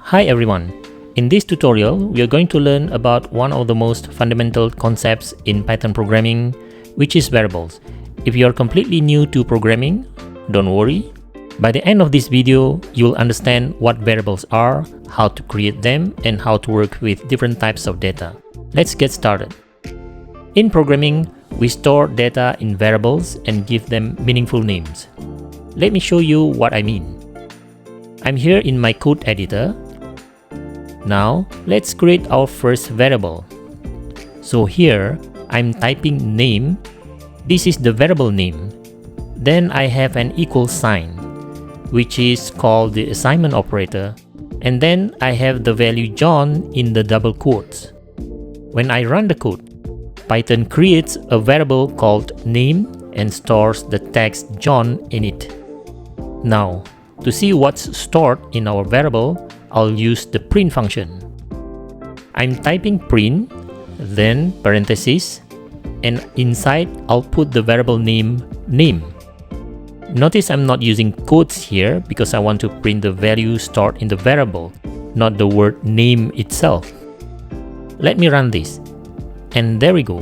Hi everyone! In this tutorial, we are going to learn about one of the most fundamental concepts in Python programming, which is variables. If you are completely new to programming, don't worry. By the end of this video, you'll understand what variables are, how to create them, and how to work with different types of data. Let's get started. In programming, we store data in variables and give them meaningful names. Let me show you what I mean. I'm here in my code editor. Now, let's create our first variable. So here, I'm typing name. This is the variable name. Then I have an equal sign, which is called the assignment operator. And then I have the value John in the double quotes. When I run the code, Python creates a variable called name and stores the text John in it. Now, to see what's stored in our variable, I'll use the print function. I'm typing print, then parentheses, and inside I'll put the variable name name. Notice I'm not using quotes here because I want to print the value stored in the variable, not the word name itself. Let me run this. And there we go.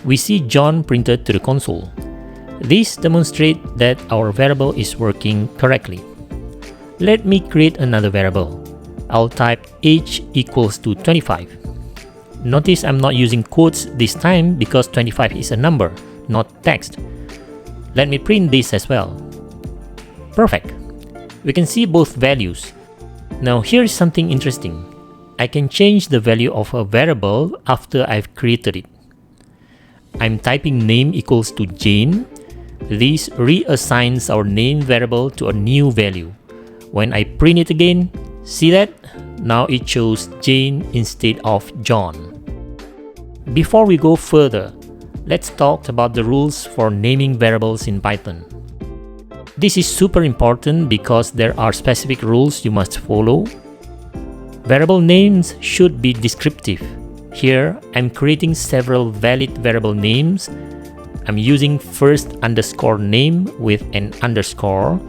We see John printed to the console. This demonstrates that our variable is working correctly. Let me create another variable. I'll type age equals to 25. Notice I'm not using quotes this time because 25 is a number, not text. Let me print this as well. Perfect. We can see both values. Now here's something interesting. I can change the value of a variable after I've created it. I'm typing name equals to Jane. This reassigns our name variable to a new value. When I print it again, see that? Now it shows Jane instead of John. Before we go further, let's talk about the rules for naming variables in Python. This is super important because there are specific rules you must follow. Variable names should be descriptive. Here, I'm creating several valid variable names. I'm using first underscore name with an underscore.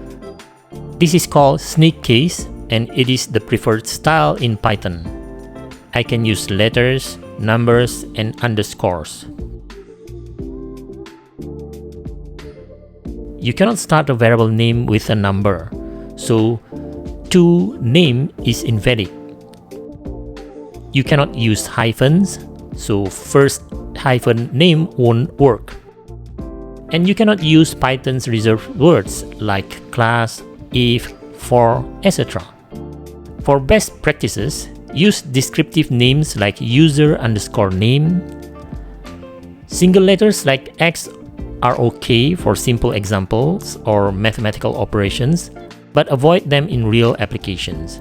This is called snake case, and it is the preferred style in Python. I can use letters, numbers, and underscores. You cannot start a variable name with a number, so toName is invalid. You cannot use hyphens, so first hyphen name won't work. And you cannot use Python's reserved words like class, if, for, etc. For best practices, use descriptive names like user underscore name. Single letters like X are okay for simple examples or mathematical operations, but avoid them in real applications.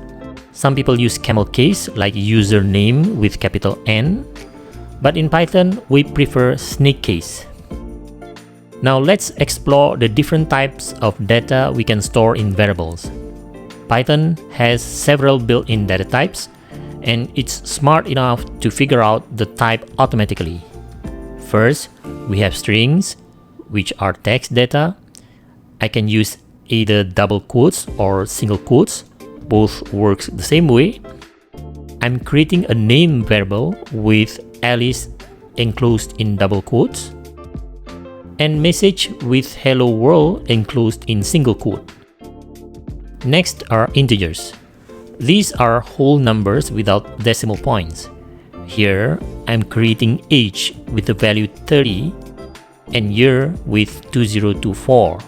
Some people use camel case like username with capital N, but in Python, we prefer snake case. Now let's explore the different types of data we can store in variables. Python has several built-in data types, and it's smart enough to figure out the type automatically. First, we have strings, which are text data. I can use either double quotes or single quotes. Both works the same way. I'm creating a name variable with Alice enclosed in double quotes, and message with hello world enclosed in single quote. Next are integers. These are whole numbers without decimal points. Here, I'm creating age with the value 30 and year with 2024.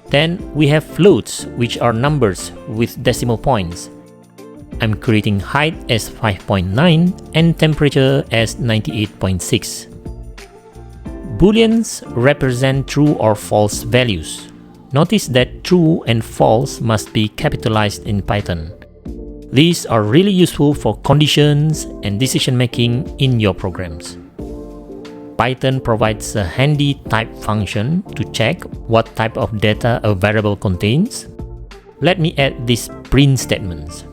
Then we have floats, which are numbers with decimal points. I'm creating height as 5.9 and temperature as 98.6. Booleans represent true or false values. Notice that true and false must be capitalized in Python. These are really useful for conditions and decision making in your programs. Python provides a handy type function to check what type of data a variable contains. Let me add these print statements.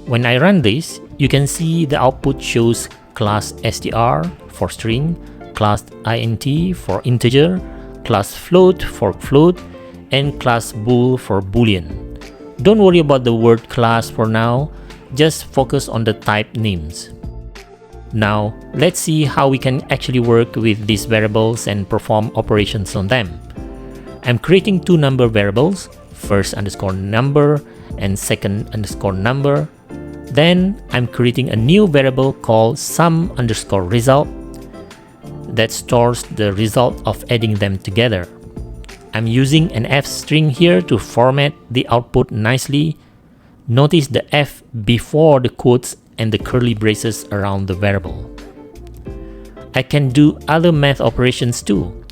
When I run this, you can see the output shows class str for string, class int for integer, class float for float, and class bool for boolean. Don't worry about the word class for now, just focus on the type names. Now, let's see how we can actually work with these variables and perform operations on them. I'm creating two number variables, first underscore number and second underscore number. Then I'm creating a new variable called sum underscore result that stores the result of adding them together. I'm using an F string here to format the output nicely. Notice the F before the quotes and the curly braces around the variable. I can do other math operations too.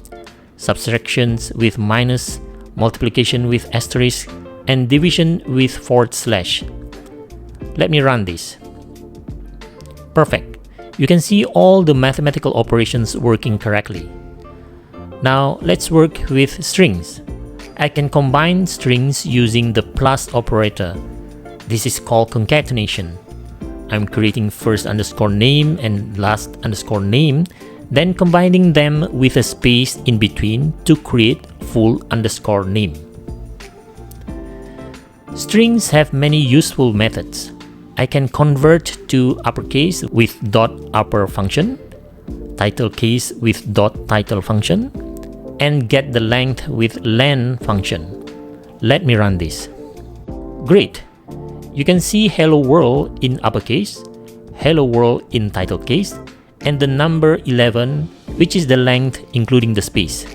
Subtractions with minus, multiplication with asterisk, and division with /. Let me run this. Perfect. You can see all the mathematical operations working correctly. Now let's work with strings. I can combine strings using the plus operator. This is called concatenation. I'm creating first underscore name and last underscore name, then combining them with a space in between to create full underscore name. Strings have many useful methods. I can convert to uppercase with .upper function, title case with .title function, and get the length with len function. Let me run this. Great! You can see hello world in uppercase, hello world in title case, and the number 11, which is the length including the space.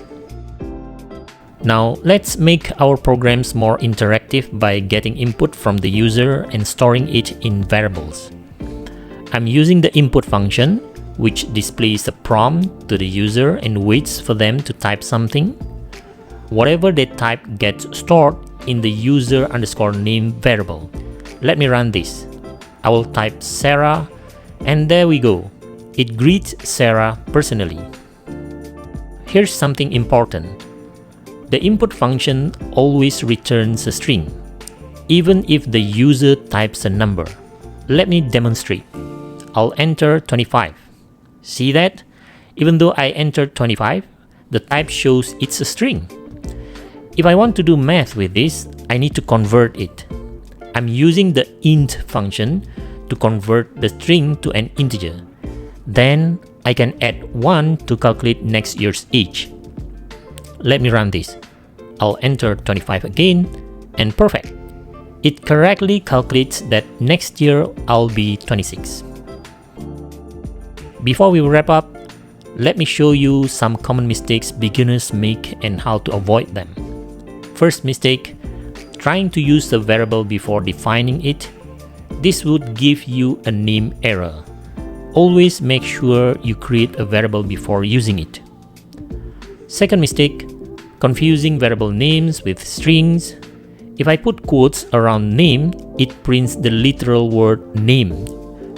Now let's make our programs more interactive by getting input from the user and storing it in variables. I'm using the input function, which displays a prompt to the user and waits for them to type something. Whatever they type gets stored in the user underscore name variable. Let me run this. I will type Sarah, and there we go. It greets Sarah personally. Here's something important. The input function always returns a string, even if the user types a number. Let me demonstrate. I'll enter 25. See that? Even though I entered 25, the type shows it's a string. If I want to do math with this, I need to convert it. I'm using the int function to convert the string to an integer. Then I can add 1 to calculate next year's age. Let me run this. I'll enter 25 again, and perfect. It correctly calculates that next year I'll be 26. Before we wrap up, let me show you some common mistakes beginners make and how to avoid them. First mistake, trying to use the variable before defining it. This would give you a name error. Always make sure you create a variable before using it. Second mistake, confusing variable names with strings. If I put quotes around name, it prints the literal word name.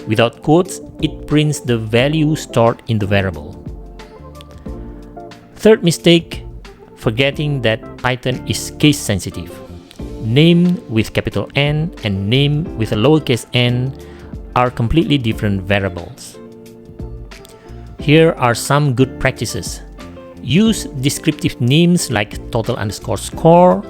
Without quotes, it prints the value stored in the variable. Third mistake, forgetting that Python is case sensitive. Name with capital N and name with a lowercase n are completely different variables. Here are some good practices. Use descriptive names like total underscore score.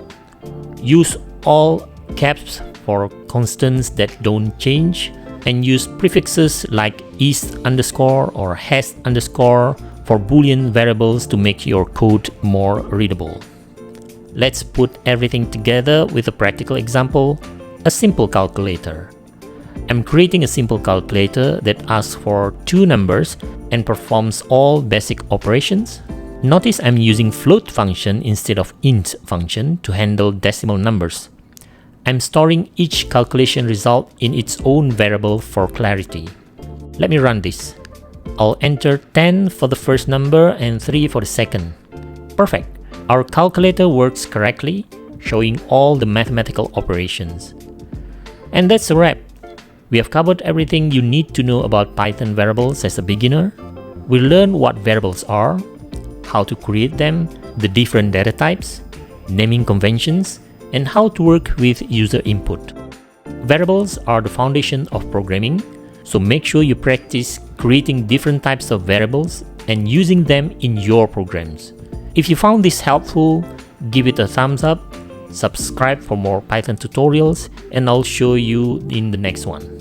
Use all caps for constants that don't change. And use prefixes like is underscore or has underscore for Boolean variables to make your code more readable. Let's put everything together with a practical example, a simple calculator. I'm creating a simple calculator that asks for two numbers and performs all basic operations. Notice I'm using float function instead of int function to handle decimal numbers. I'm storing each calculation result in its own variable for clarity. Let me run this. I'll enter 10 for the first number and 3 for the second. Perfect. Our calculator works correctly, showing all the mathematical operations. And that's a wrap. We have covered everything you need to know about Python variables as a beginner. We learned what variables are, how to create them, the different data types, naming conventions, and how to work with user input. Variables are the foundation of programming, so make sure you practice creating different types of variables and using them in your programs. If you found this helpful, give it a thumbs up, Subscribe for more Python tutorials, and I'll show you in the next one.